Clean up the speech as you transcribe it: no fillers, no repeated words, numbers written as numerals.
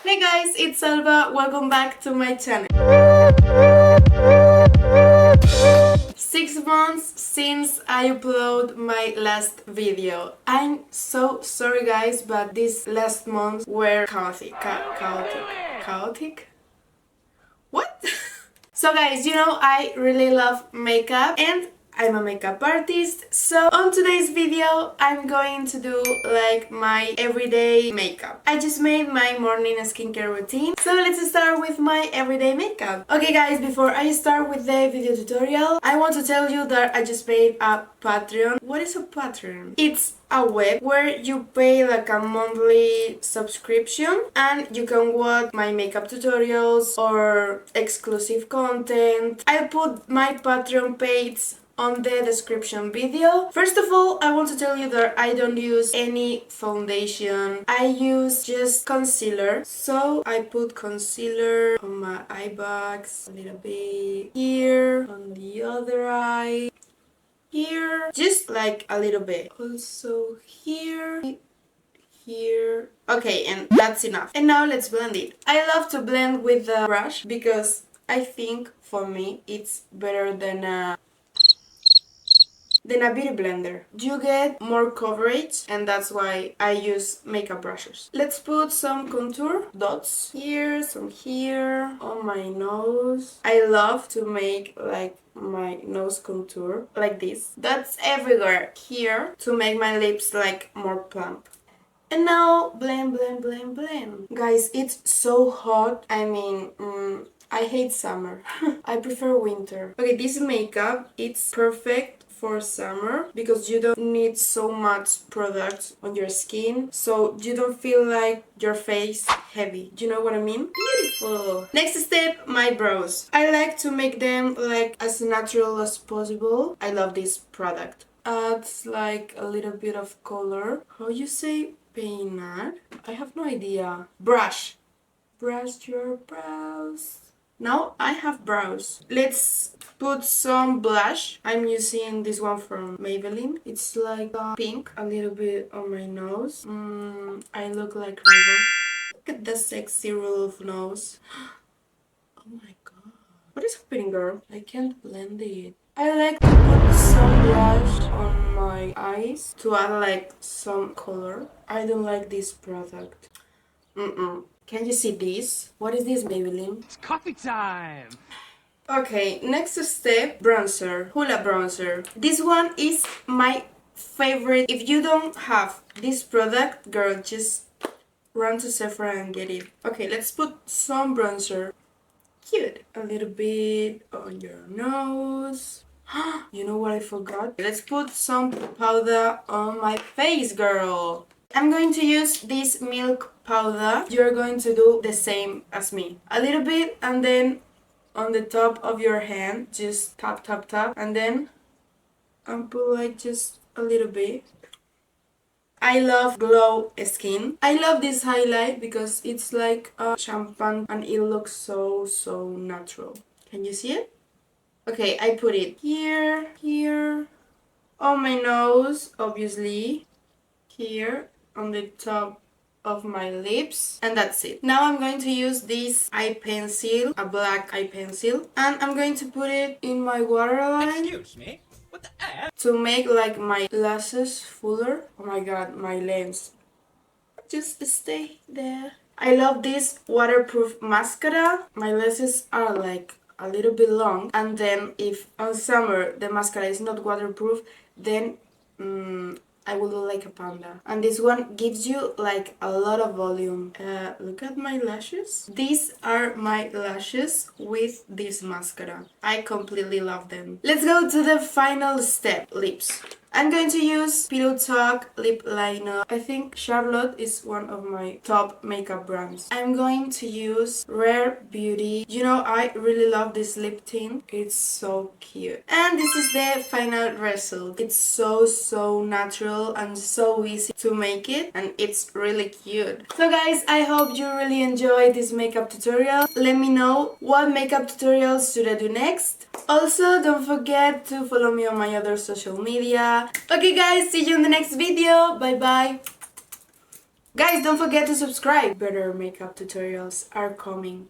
Hey guys, it's Alba. Welcome back to my channel. 6 months since I uploaded my last video. I'm so sorry guys, but these last months were chaotic. Chaotic? What? So guys, you know I really love makeup and I'm a makeup artist, so on today's video I'm going to do like my everyday makeup. I just made my morning skincare routine, so let's start with my everyday makeup. Okay guys, before I start with the video tutorial, I want to tell you that I just made a Patreon. What is a Patreon? It's a web where you pay like a monthly subscription and you can watch my makeup tutorials or exclusive content. I'll put my Patreon page on the description video. First of all, I want to tell you that I don't use any foundation. I use just concealer. So I put concealer on my eye bags, a little bit here, on the other eye, here, just like a little bit. Also here, here. Okay, and that's enough. And now let's blend it. I love to blend with the brush because I think for me it's better than a beauty blender. You get more coverage and that's why I use makeup brushes. Let's put some contour dots here, some here, on my nose. I love to make like my nose contour like this. That's everywhere here to make my lips like more plump. And now blend, blend, blend, blend. Guys, it's so hot. I mean, I hate summer. I prefer winter. Okay, this makeup, it's perfect for summer because you don't need so much product on your skin, so you don't feel like your face heavy. Do you know what I mean? Beautiful. Next step, my brows. I like to make them like as natural as possible. I love this product. Adds like a little bit of color. How you say peinar? I have no idea. Brush your brows. Now I have brows. Let's put some blush. I'm using this one from Maybelline. It's like pink, a little bit on my nose. I look like River. Look at the sexy Rudolph nose. Oh my god. What is happening, girl? I can't blend it. I like to put some blush on my eyes to add like some color. I don't like this product. Can you see this? What is this, Maybelline? It's coffee time! Okay, next step, bronzer. Hula bronzer. This one is my favorite. If you don't have this product, girl, just run to Sephora and get it. Okay, let's put some bronzer. Cute. A little bit on your nose. You know what I forgot? Let's put some powder on my face, girl. I'm going to use this milk powder. You're going to do the same as me. A little bit and then on the top of your hand, just tap, tap, tap. And then put like just a little bit. I love glow skin. I love this highlight because it's like a champagne and it looks so natural. Can you see it? Okay, I put it here, here, on my nose, obviously, here, on the top of my lips, and that's it. Now I'm going to use this eye pencil, a black eye pencil, and I'm going to put it in my waterline. Excuse me? What the F? To make like my lashes fuller. Oh my god, my lens. Just stay there. I love this waterproof mascara. My lashes are like a little bit long, and then if on summer the mascara is not waterproof, then I will look like a panda. And this one gives you like a lot of volume. Look at my lashes. These are my lashes with this mascara. I completely love them. Let's go to the final step, lips. I'm going to use Pillow Talk lip liner. I think Charlotte is one of my top makeup brands. I'm going to use Rare Beauty. You know, I really love this lip tint. It's so cute. And this is the final result. It's so natural and so easy to make it, and it's really cute. So guys, I hope you really enjoyed this makeup tutorial. Let me know what makeup tutorials should I do next. Also, don't forget to follow me on my other social media. Okay guys, see you in the next video. Bye bye. Guys, don't forget to subscribe. Better makeup tutorials are coming.